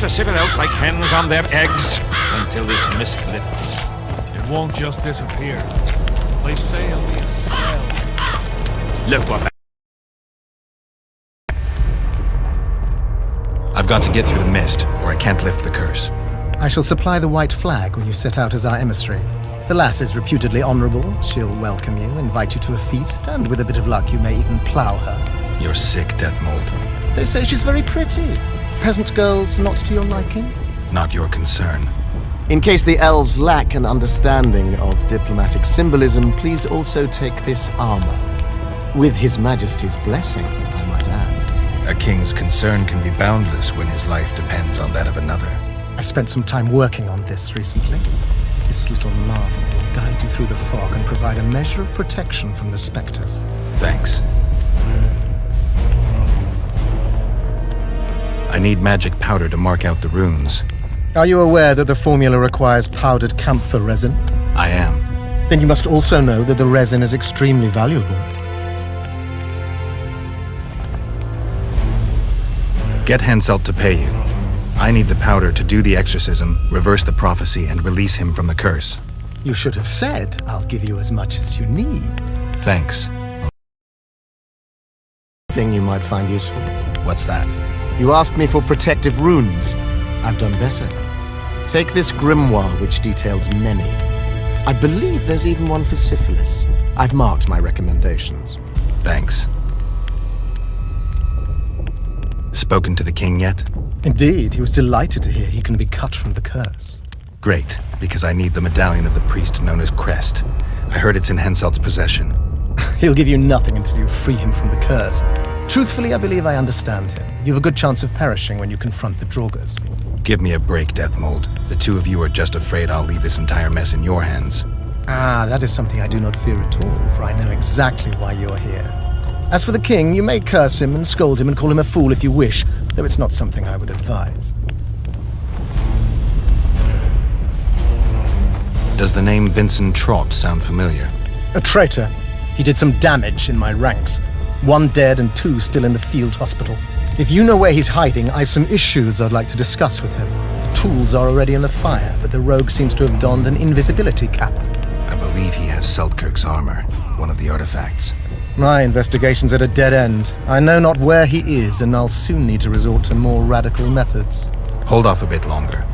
to sit it out like hens on their eggs until this mist lifts. It won't just disappear. They say only a spell. Look what I've got to get through the mist, or I can't lift the curse. I shall supply the white flag when you set out as our emissary. The lass is reputedly honourable. She'll welcome you, invite you to a feast, and with a bit of luck you may even plough her. You're sick, Death Mold. They say she's very pretty. Peasant girls not to your liking? Not your concern. In case the elves lack an understanding of diplomatic symbolism, please also take this armor. With His Majesty's blessing, I might add. A king's concern can be boundless when his life depends on that of another. I spent some time working on this recently. This little marvel will guide you through the fog and provide a measure of protection from the spectres. Thanks. I need magic powder to mark out the runes. Are you aware that the formula requires powdered camphor resin? I am. Then you must also know that the resin is extremely valuable. Get Henselt to pay you. I need the powder to do the exorcism, reverse the prophecy, and release him from the curse. You should have said, I'll give you as much as you need. Thanks. Thing you might find useful. What's that? You asked me for protective runes. I've done better. Take this grimoire, which details many. I believe there's even one for syphilis. I've marked my recommendations. Thanks. Spoken to the king yet? Indeed, he was delighted to hear he can be cut from the curse. Great, because I need the medallion of the priest known as Crest. I heard it's in Henselt's possession. He'll give you nothing until you free him from the curse. Truthfully, I believe I understand him. You have a good chance of perishing when you confront the Draugrs. Give me a break, Death Mold. The two of you are just afraid I'll leave this entire mess in your hands. Ah, that is something I do not fear at all, for I know exactly why you're here. As for the king, you may curse him and scold him and call him a fool if you wish, though it's not something I would advise. Does the name Vincent Trott sound familiar? A traitor. He did some damage in my ranks. 1 dead and 2 still in the field hospital. If you know where he's hiding, I've some issues I'd like to discuss with him. The tools are already in the fire, but the rogue seems to have donned an invisibility cap. I believe he has Seltkirk's armor, one of the artifacts. My investigation's at a dead end. I know not where he is, and I'll soon need to resort to more radical methods. Hold off a bit longer.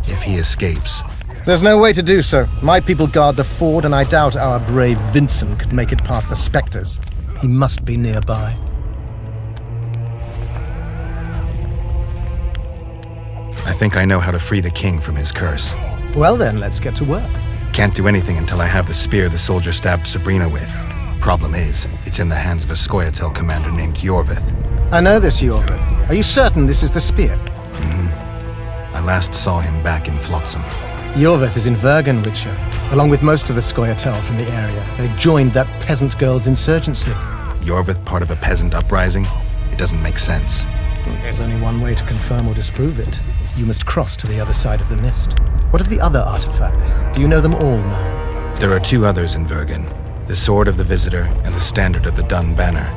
If he escapes... There's no way to do so. My people guard the ford, and I doubt our brave Vincent could make it past the spectres. He must be nearby. I think I know how to free the king from his curse. Well then, let's get to work. Can't do anything until I have the spear the soldier stabbed Sabrina with. Problem is, it's in the hands of a Scoia'tael commander named Yorvith. I know this Yorvith. Are you certain this is the spear? I last saw him back in Flotsam. Yorvith is in Vergen, Witcher, along with most of the Scoia'tael from the area. They've joined that peasant girl's insurgency. Yorvith part of a peasant uprising? It doesn't make sense. There's only one way to confirm or disprove it. You must cross to the other side of the mist. What of the other artifacts? Do you know them all now? There are 2 others in Vergen. The Sword of the Visitor and the Standard of the Dun Banner.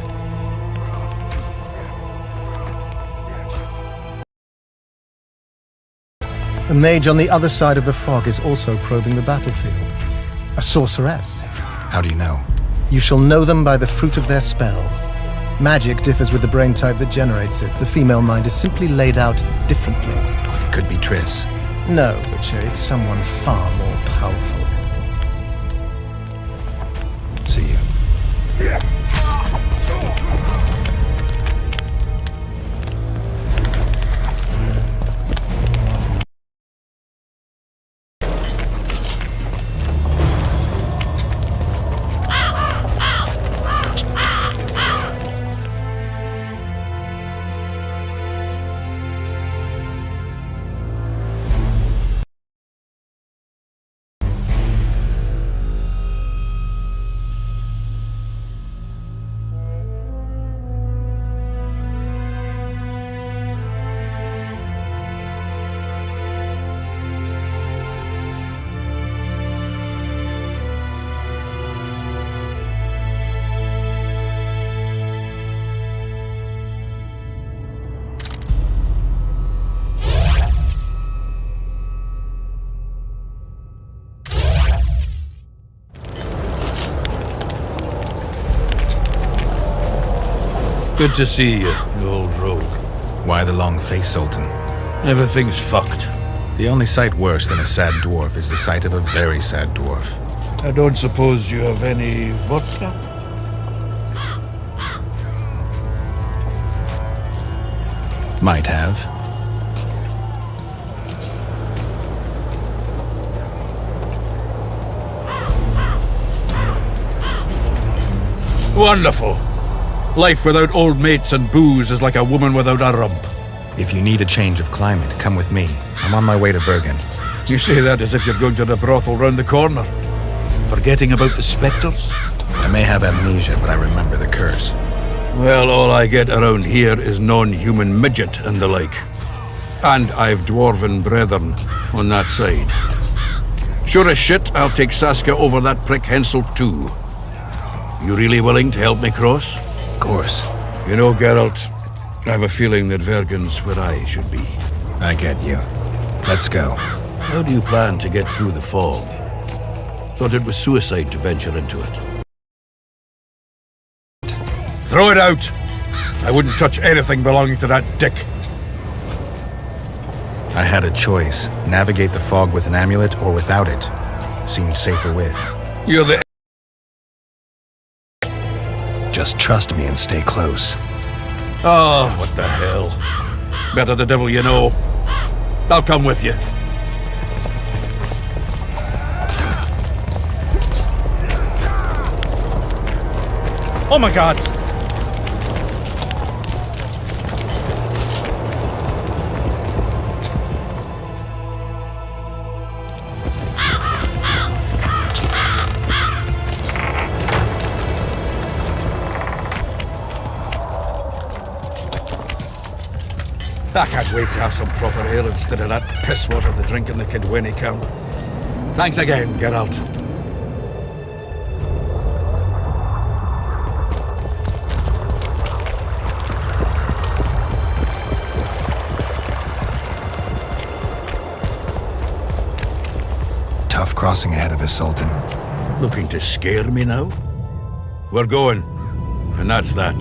A mage on the other side of the fog is also probing the battlefield. A sorceress. How do you know? You shall know them by the fruit of their spells. Magic differs with the brain type that generates it. The female mind is simply laid out differently. It could be Triss. No, Witcher, it's someone far more powerful. See you. Good to see you, you old rogue. Why the long face, Sultan? Everything's fucked. The only sight worse than a sad dwarf is the sight of a very sad dwarf. I don't suppose you have any vodka? Might have. Wonderful. Life without old mates and booze is like a woman without a rump. If you need a change of climate, come with me. I'm on my way to Bergen. You say that as if you're going to the brothel round the corner. Forgetting about the spectres? I may have amnesia, but I remember the curse. Well, all I get around here is non-human midget and the like. And I've dwarven brethren on that side. Sure as shit, I'll take Saskia over that prick Hensel too. You really willing to help me cross? Of course. You know, Geralt, I have a feeling that Vergen's where I should be. I get you. Let's go. How do you plan to get through the fog? Thought it was suicide to venture into it. Throw it out! I wouldn't touch anything belonging to that dick. I had a choice. Navigate the fog with an amulet or without it. Seemed safer with. You're the... Just trust me and stay close. Oh, what the hell. Better the devil you know. I'll come with you. Oh my god! I can't wait to have some proper ale instead of that piss water they drink in the Kidwinnie camp. Thanks again, Geralt. Tough crossing ahead of us, Sultan. Looking to scare me now? We're going, and that's that.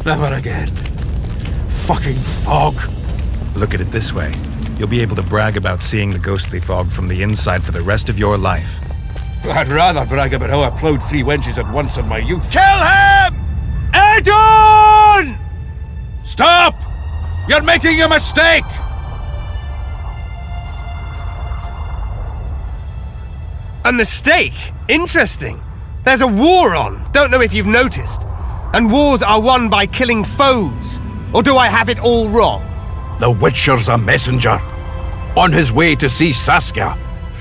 Never again. Fucking fog. Look at it this way. You'll be able to brag about seeing the ghostly fog from the inside for the rest of your life. I'd rather brag about how I ploughed 3 wenches at once in my youth. Kill him! Edon! Stop! You're making a mistake! A mistake? Interesting. There's a war on, don't know if you've noticed. And wars are won by killing foes. Or do I have it all wrong? The Witcher's a messenger. On his way to see Saskia.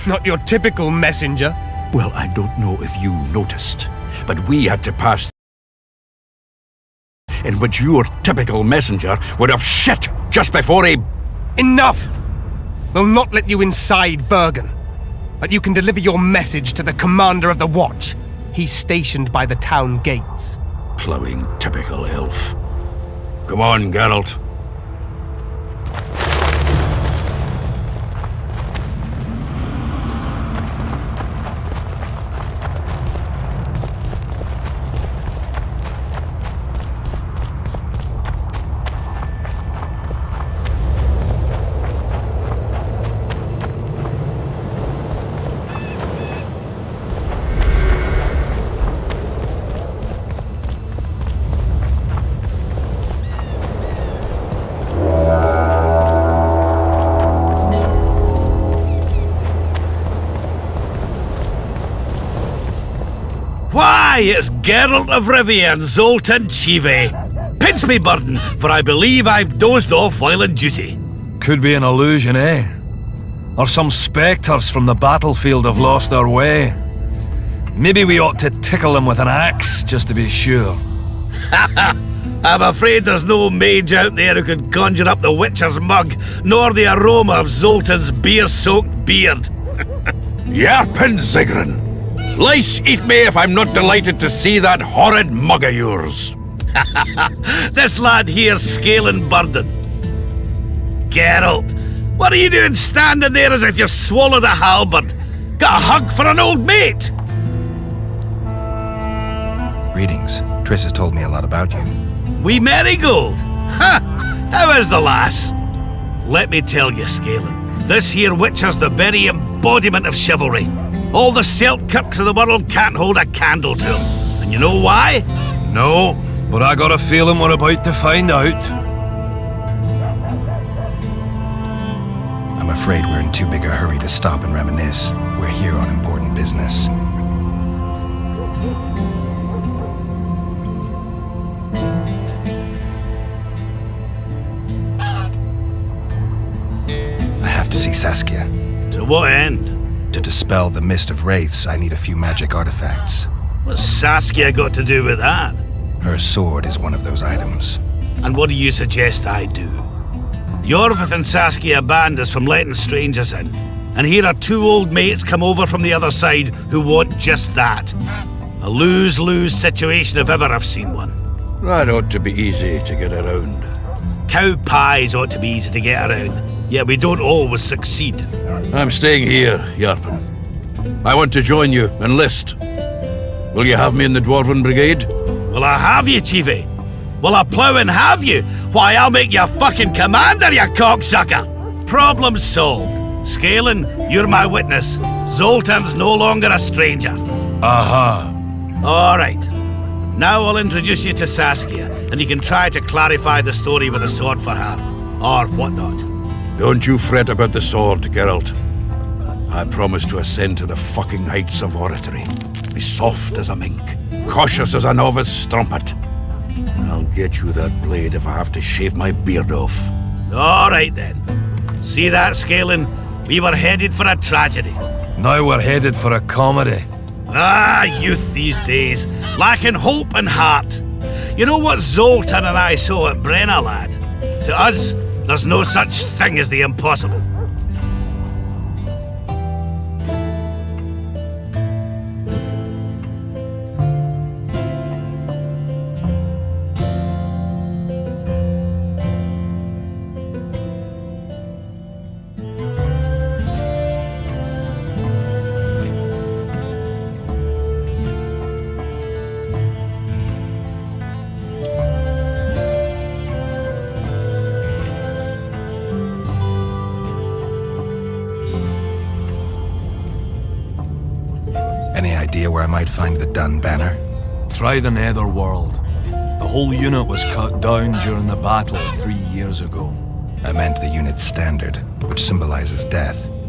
Not your typical messenger. Well, I don't know if you noticed, but we had to pass in which your typical messenger would have shit just before he... Enough! We'll not let you inside Bergen. But you can deliver your message to the commander of the watch. He's stationed by the town gates. Plowing typical elf. Come on, Geralt. Why, it's Geralt of Rivia and Zoltan Chive. Pinch me, Burden, for I believe I've dozed off while on duty. Could be an illusion, eh? Or some spectres from the battlefield have lost their way. Maybe we ought to tickle them with an axe, just to be sure. I'm afraid there's no mage out there who can conjure up the Witcher's mug, nor the aroma of Zoltan's beer-soaked beard. Yarpen Zigrin. Lice eat me if I'm not delighted to see that horrid mug of yours. This lad here's scaling Burden. Geralt, what are you doing standing there as if you've swallowed a halberd? Got a hug for an old mate? Greetings. Triss has told me a lot about you. Wee Marigold? Ha! How is the lass? Let me tell you, Scaling, this here Witcher's the very embodiment of chivalry. All the Selkirks of the world can't hold a candle to him. And you know why? No, but I got a feeling we're about to find out. I'm afraid we're in too big a hurry to stop and reminisce. We're here on important business. I have to see Saskia. To what end? To dispel the mist of wraiths, I need a few magic artifacts. What's Saskia got to do with that? Her sword is one of those items. And what do you suggest I do? Yorvith and Saskia banned us from letting strangers in. And here are two old mates come over from the other side who want just that. A lose-lose situation if ever I've seen one. That ought to be easy to get around. Cow pies ought to be easy to get around, yet we don't always succeed. I'm staying here, Yarpen. I want to join you, enlist. Will you have me in the Dwarven Brigade? Will I have you, Chiefy? Will I plough and have you? Why, I'll make you fucking commander, you cocksucker! Problem solved. Scaling, you're my witness. Zoltan's no longer a stranger. Aha. All right. Now I'll introduce you to Saskia, and you can try to clarify the story with a sword for her. Or whatnot. Don't you fret about the sword, Geralt. I promise to ascend to the fucking heights of oratory. Be soft as a mink, cautious as a novice strumpet. I'll get you that blade if I have to shave my beard off. All right then. See that, Scaling? We were headed for a tragedy. Now we're headed for a comedy. Ah, youth these days, lacking hope and heart. You know what Zoltan and I saw at Brenna, lad? To us, there's no such thing as the impossible. Any idea where I might find the Dun banner? Try the Netherworld. The whole unit was cut down during the battle 3 years ago. I meant the unit's standard, which symbolizes death.